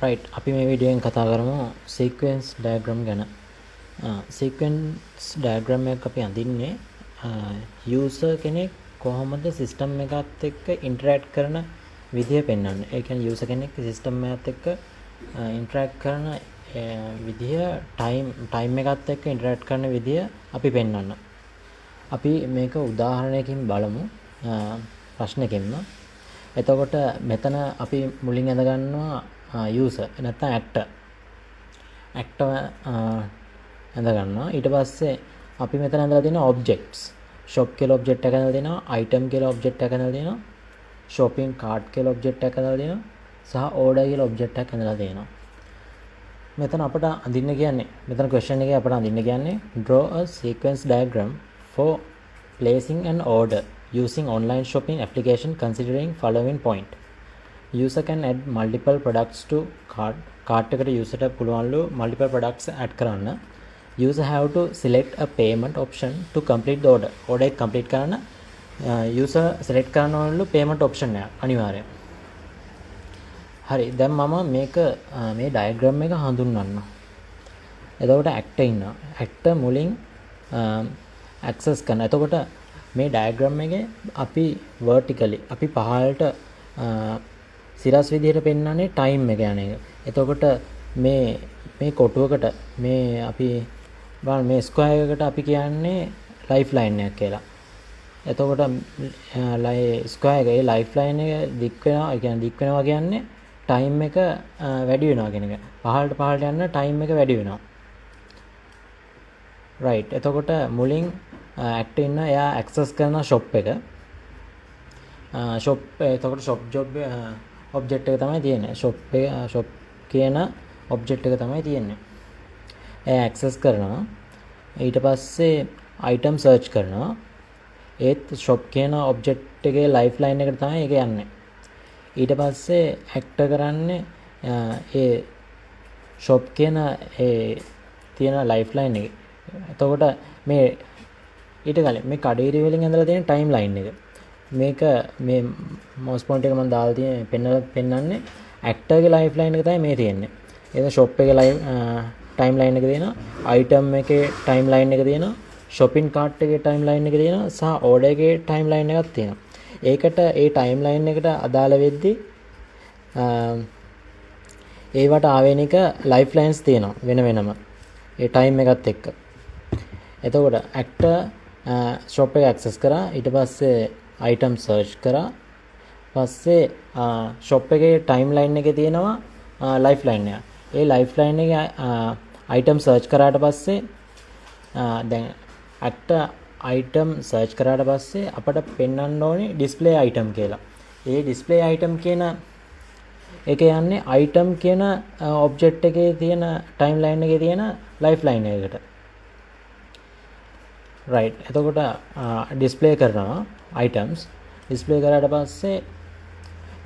Right, අපි මේ වීඩියෝෙන් කතා කරමු සීක්වෙන්ස් ඩයග්‍රෑම් ගැන. සීක්වෙන්ස් ඩයග්‍රෑම් එකක් අපි අඳින්නේ යූසර් කෙනෙක් කොහොමද සිස්ටම් එකත් එක්ක ඉන්ටරැක්ට් කරන විදිය පෙන්වන්න. ඒ කියන්නේ යූසර් කෙනෙක් සිස්ටම් එකත් එක්ක ඉන්ටරැක්ට් කරන විදිය ටයිම් එකත් එක්ක ඉන්ටරැක්ට් කරන විදිය අපි පෙන්වන්න. අපි මේක උදාහරණයකින් බලමු, ප්‍රශ්නකින්ම. එතකොට මෙතන අපි මුලින් ඇඳ ගන්නවා යූසර් නැත්නම් ඇක්ටර් ඇඳ ගන්නවා. ඊට පස්සේ අපි මෙතන ඇඳලා තියෙන ඔබ්ජෙක්ට්ස්, shop කියලා ඔබ්ජෙක්ට් එකක් ඇඳලා තියෙනවා, item කියලා ඔබ්ජෙක්ට් එකක් ඇඳලා තියෙනවා, shopping cart කියලා ඔබ්ජෙක්ට් එකක් ඇඳලා තියෙනවා, සහ order කියලා ඔබ්ජෙක්ට් එකක් ඇඳලා තියෙනවා. මෙතන අපට අඳින්න කියන්නේ, මෙතන question එකේ අපට අඳින්න කියන්නේ draw a sequence diagram for placing an order using online shopping application considering following point. User can add multiple products to cart එකට user ට පුළුවන්ලු multiple products add කරන්න. User have to select a payment option to complete the order. Order එක complete කරන්න user select කරන්න ඕනලු payment option එක අනිවාර්යයෙන්. හරි, දැන් මම මේ diagram එක හඳුන්වන්න. එතකොට actor ඉන්නවා. actor මුලින් access කරනවා. එතකොට මේ diagram එකේ අපි vertically අපි පහළට සිරස් විදිහට පෙන්වන්නේ ටයිම් එක යන එක. එතකොට මේ කොටුවකට මේ අපි බලන්න මේ ස්ක්වයර් එකකට අපි කියන්නේ ලයිෆ් ලයින් එකක් කියලා. එතකොට ස්ක්වයර් එකේ ලයිෆ් ලයින් එක දික් වෙනවා, ඒ කියන්නේ දික් වෙනවා කියන්නේ ටයිම් එක වැඩි වෙනවා කියන එක. පහළට යන ටයිම් එක වැඩි වෙනවා. රයිට්. එතකොට මුලින් ඇක්ටර් ඉන්න එයා ඇක්සස් කරන shop එක. එතකොට shop job ඔබ්ජෙක්ට් එක තමයි තියෙන්නේ. shop කියන ඔබ්ජෙක්ට් එක තමයි තියෙන්නේ. එයා ඇක්සස් කරනවා. ඊට පස්සේ item search කරනවා. ඒත් shop කියන ඔබ්ජෙක්ට් එකේ ලයිෆ් ලයින් එකට තමයි ඒක යන්නේ. ඊට පස්සේ ඇක්ටර් කරන්නේ ඒ shop කියන ඒ තියෙන ලයිෆ් ලයින් එක. එතකොට මේ ඊට කලින් මේ කඩේරි වලින් ඇඳලා තියෙන ටයිම් ලයින් එක. මේක මේ මවුස් පොයින්ට් එක මම දාලා තියෙන පෙන්නන්නේ ඇක්ටර්ගේ ලයිෆ් ලයින් එක තමයි මේ තියෙන්නේ. ඒක shop එකේ ටයිම් ලයින් එක තියෙනවා, item එකේ ටයිම් ලයින් එක තියෙනවා, shopping cart එකේ ටයිම් ලයින් එක තියෙනවා, සහ order එකේ ටයිම් ලයින් එකක් තියෙනවා. ඒකට ඒ ටයිම් ලයින් එකට අදාළ වෙද්දී ඒවට ආවේනික ලයිෆ් ලයින්ස් තියෙනවා වෙන වෙනම ඒ ටයිම් එකත් එක්ක. එතකොට ඇක්ටර් shop එක access කරා, ඊට පස්සේ item search කරා, පස්සේ shop එකේ ටයිම් ලයින් එකේ තියෙනවා ලයිෆ් ලයින් එක. ඒ ලයිෆ් ලයින් එකේ item search කරාට පස්සේ දැන් ඇක්ටර් item search කරාට පස්සේ අපට පෙන්වන්න ඕනේ display item කියලා. ඒ display item කියන එක යන්නේ item කියන object එකේ තියෙන time line එකේ තියෙන life line එකකට. right. එතකොට display කරනවා items. display කරාට පස්සේ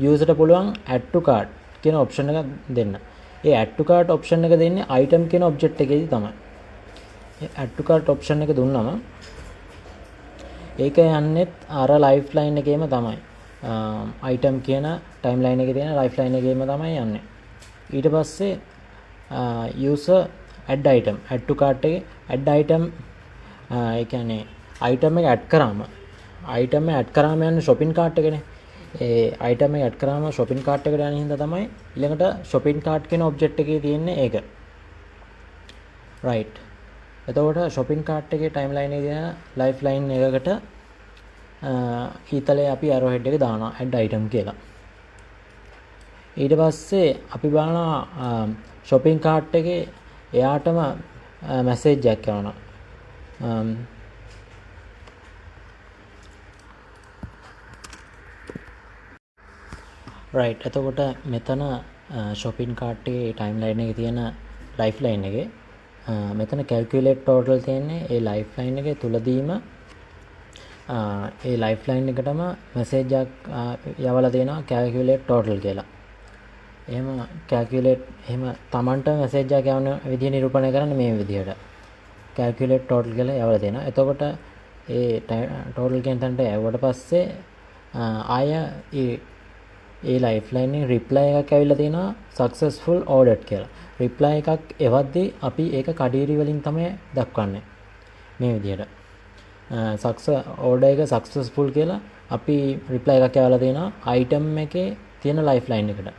user ට පුළුවන් add to cart කියන option එක දෙන්න. ඒ add to cart option එක දෙන්නේ item කියන object එකේදී තමයි. ඒ add to cart option එක දුන්නම ඒක යන්නේ අර ලයිෆ් ලයින් එකේම තමයි. item කියන ටයිම් ලයින් එකේ තියෙන ලයිෆ් ලයින් එකේම තමයි යන්නේ. ඊට පස්සේ user add item to cart එකේ add item ඒ කියන්නේ item එක add කරාම යන්නේ shopping cart එකනේ. ඒ item එක add කරාම shopping cart එකට යන හින්දා තමයි ඊළඟට shopping cart කියන object එකේ තියෙන්නේ ඒක. right. එතකොට shopping cart එකේ time line එකේ තියෙන life line එකකට ඊතලේ අපි arrow head එක දානවා add item කියලා. ඊට පස්සේ අපි බලනවා shopping cart එකේ එයාටම message එකක් යවනවා. right. එතකොට මෙතන shopping cart එකේ time line එකේ තියෙන life line එකේ මෙතන calculate total තියෙන්නේ ඒ life line එකේ තුලදීම ඒ life line එකටම message එකක් යවලා තියෙනවා calculate total කියලා. එහෙම Tamanට message එකක් යවන විදිහ නිරූපණය කරන්නේ මේ විදිහට. calculate total කියලා යවලා තියෙනවා. එතකොට ඒ total කියන තැනට යවුවට පස්සේ ආය ඒ ලයිෆ්ලයින් එකේ රිප්ලයි එකක් ඇවිල්ලා තියෙනවා successful ordered කියලා. රිප්ලයි එකක් එවද්දී අපි ඒක කඩේරි වලින් තමයි දක්වන්නේ. මේ විදිහට. order එක successful කියලා අපි රිප්ලයි එකක් ඇවිල්ලා තියෙනවා item එකේ තියෙන ලයිෆ්ලයින් එකට.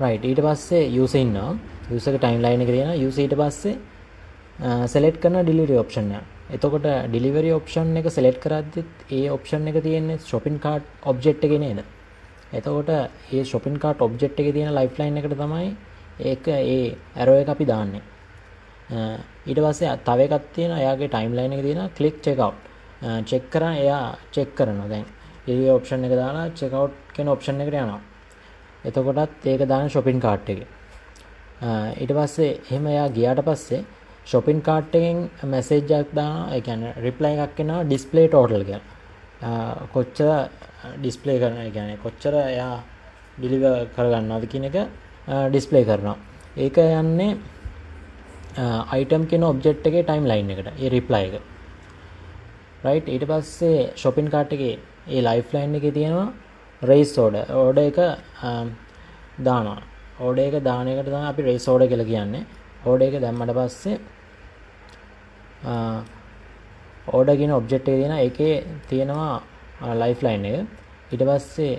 right ඊට පස්සේ user ඉන්නවා. user ගේ timeline එක තියෙනවා. user ඊට පස්සේ select කරන delivery option එක. එතකොට delivery option එක select කරද්දිත් ඒ option එක තියෙන්නේ shopping cart object එකේ නේද? එතකොට මේ shopping cart object එකේ තියෙන lifeline එකට තමයි ඒක ඒ arrow එක අපි දාන්නේ. ඊට පස්සේ තව එකක් තියෙනවා එයාගේ timeline එකේ තියෙනවා click checkout. check කරා එයා check කරනවා. දැන් delivery option එක දාලා checkout කියන option එකට යනවා. එතකොටත් ඒක දාන shopping cart එකේ. ඊට පස්සේ එහෙම එයා ගියාට පස්සේ shopping cart එකෙන් message එකක් දානවා. ඒ කියන්නේ reply එකක් එනවා display total කියලා. කොච්චර display කරනවා. ඒ කියන්නේ කොච්චර එයා deliver කරගන්නවද කියන එක display කරනවා. ඒක යන්නේ item කියන object එකේ timeline එකට. ඒ reply එක. right ඊට පස්සේ shopping cart එකේ ඒ lifeline එකේ තියෙනවා raise order. order එක දානවා. order එක දාන එකට තමයි අපි raise order කියලා කියන්නේ. order එක දැම්මට පස්සේ order කියන object එකේ තියෙන එකේ තියෙනවා lifeline එක. ඊට පස්සේ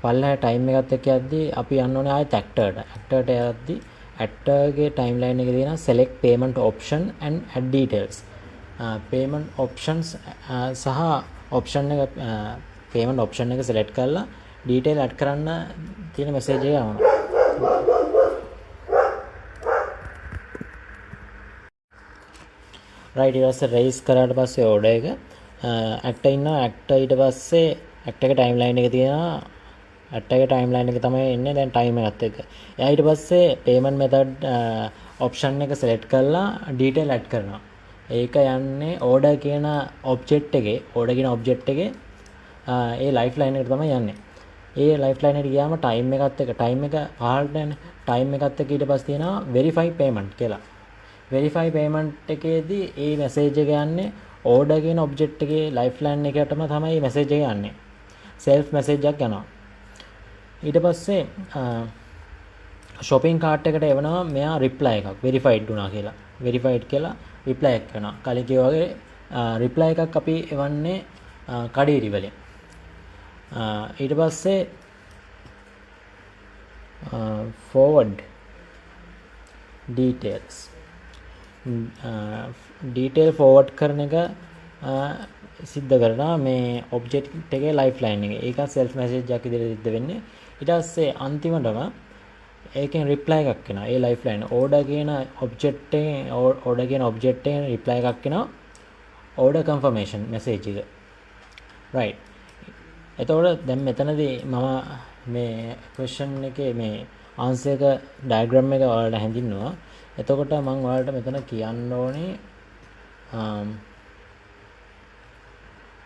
පල්ලෙහා time එකත් එක්ක යද්දී අපි යන්න ඕනේ ආයෙත් actor ට යද්දී actor ගේ timeline එකේ තියෙන select payment option and add details. payment options සහ option එක payment option එක select කරලා detail add කරන්න තියෙන message එක ආවනවා. right ඊට පස්සේ raise කරාට පස්සේ order එක actor ඉන්නවා. actor ඊට පස්සේ actor එක timeline එක තියෙනවා. actor එක timeline එක තමයි එන්නේ දැන් time එකත් එක්ක. එයා ඊට පස්සේ payment method option එක select කරලා detail add කරනවා. ඒක යන්නේ order කියන object එකේ ඒ lifeline එකට තමයි යන්නේ. ඒ lifeline එකට ගියාම time එකත් එක්ක time එක පහළට යන්නේ. time එකත් එක්ක ඊට පස්සේ තියෙනවා verify payment කියලා. verify payment එකේදී ඒ message එක යන්නේ order කියන object එකේ lifeline එකටම තමයි message එක යන්නේ. self message එකක් යනවා. ඊට පස්සේ shopping cart එකට එවනවා මෙයා reply එකක් verified වුණා කියලා. verified කියලා reply එකක් කරනවා. කලින් කිව්වා වගේ reply එකක් අපි එවන්නේ කඩේරි වලින්. ඊට පස්සේ forward details detail forward කරන එක සිද්ධ කරනවා මේ object එකේ lifeline එකේ. ඒක self message එකක් විදිහට සිද්ධ වෙන්නේ. ඊට පස්සේ අන්තිමටම ඒකෙන් reply එකක් එනවා. ඒ lifeline order කියන object එකෙන් reply එකක් එනවා. order confirmation message එක. right. එතකොට දැන් මෙතනදී මම මේ question එකේ මේ answer එක diagram එක ඔයාලට හැඳින්නුවා. එතකොට මම ඔයාලට මෙතන කියන්න ඕනේ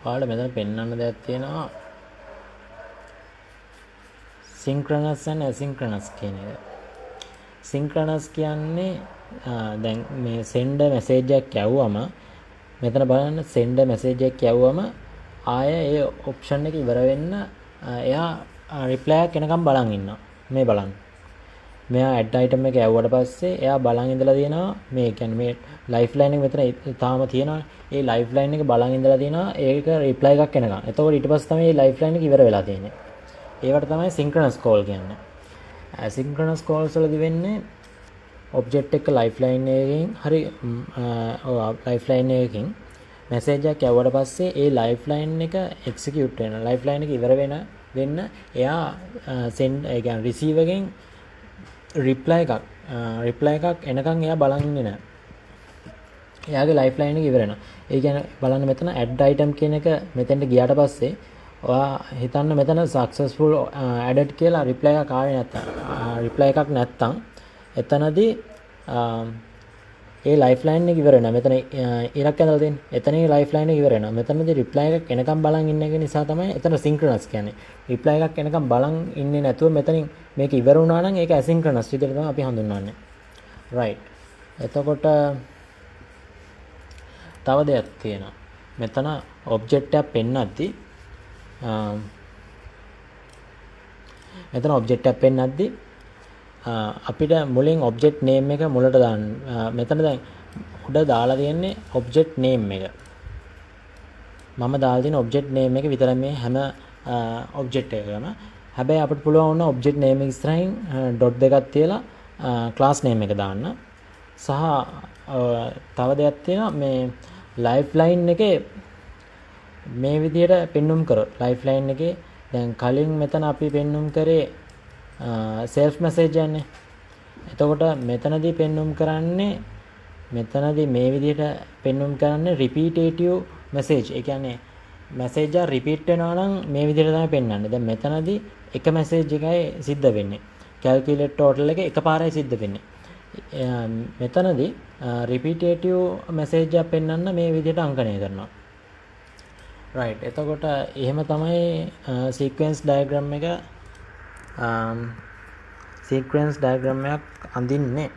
ඔයාලට මෙතන පෙන්වන්න දෙයක් තියෙනවා synchronous and asynchronous කියන එක. synchronous කියන්නේ දැන් මේ send message එකක් යවුවම මෙතන බලන්න send message එකක් යවුවම ආය ඒ option එක ඉවර වෙන්න එයා reply එකක් එනකම් බලන් ඉන්නවා. මේ බලන්න. මෙයා add item එක යවුවට පස්සේ එයා බලන් ඉඳලා තියෙනවා මේ කියන්නේ මේ lifeline එක මෙතන තාම තියෙනවා. ඒ lifeline එක බලන් ඉඳලා තියෙනවා ඒක reply එකක් එනකම්. එතකොට ඊට පස්සේ තමයි මේ lifeline එක ඉවර වෙලා තියෙන්නේ. ඒවට තමයි synchronous call කියන්නේ. asynchronous calls වලදී වෙන්නේ object එක lifeline එකකින් හරි lifeline එකකින් message එකක් යවුවට පස්සේ ඒ lifeline එක execute වෙනවා. lifeline එක ඉවර වෙන්න එයා send ඒ කියන්නේ receive එකෙන් reply එකක් එනකන් එයා බලන් ඉන්නේ නැහැ. එයාගේ lifeline එක ඉවර වෙනවා. ඒ කියන්නේ බලන්න මෙතන add item කියන එක මෙතෙන්ට ගියාට පස්සේ ඔයා හිතන්න මෙතන successful added කියලා reply එකක් ආවේ නැත්තම් එතනදී ඒ lifeline එක ඉවර වෙනවා. මෙතන ඉරක් ඇඳලා තියෙන්නේ. එතනින් lifeline එක ඉවර වෙනවා. මෙතනදී reply එකක් එනකම් බලන් ඉන්න එක නිසා තමයි එතන synchronous කියන්නේ. reply එකක් එනකම් බලන් ඉන්නේ නැතුව මෙතනින් මේක ඉවර වුණා නම් ඒක asynchronous විදිහට තමයි අපි හඳුන්වන්නේ. right. එතකොට තව දෙයක් තියෙනවා. මෙතන object එකක් පෙන්නද්දී මෙතන ඔබ්ජෙක්ට් එකක් පෙන්නද්දි අපිට මුලින් ඔබ්ජෙක්ට් නේම් එක මුලට දාන්න. මෙතන දැන් උඩ දාලා තියෙන්නේ ඔබ්ජෙක්ට් නේම් එක. මම දාලා තියෙන ඔබ්ජෙක්ට් නේම් එක විතරයි මේ හැම ඔබ්ජෙක්ට් එකකම. හැබැයි අපිට පුළුවන් වුණා ඔබ්ජෙක්ට් නේම් එක ඉස්සරහින් ඩොට් දෙකක් තියලා ක්ලාස් නේම් එක දාන්න. සහ තව දෙයක් තියෙනවා මේ ලයිෆ්ලයින් එකේ මේ විදිහට පෙන්눔 කරොත් ලයිෆ්ලයින් එකේ දැන් කලින් මෙතන අපි පෙන්눔 කරේ සෙල්ෆ් මැසේජ් යන්නේ. එතකොට මෙතනදී පෙන්눔 කරන්නේ මෙතනදී මේ විදිහට පෙන්눔 කරන්නේ රිපීටේටිව් මැසේජ්. ඒ කියන්නේ මැසේජ් එක රිපීට් වෙනවා නම් මේ විදිහට තමයි පෙන්වන්නේ. දැන් මෙතනදී එක මැසේජ් එකයි සිද්ධ වෙන්නේ. කැල්කියුලේට් ටෝටල් එක එකපාරයි සිද්ධ වෙන්නේ. මෙතනදී රිපීටේටිව් මැසේජ් එකක් පෙන්වන්න මේ විදිහට අංකණය කරනවා. රයිට්. එතකොට එහෙම තමයි සීක්වෙන්ස් ඩයග්‍රෑම් එක සීක්වෙන්ස් ඩයග්‍රෑම් එකක් අඳින්නේ.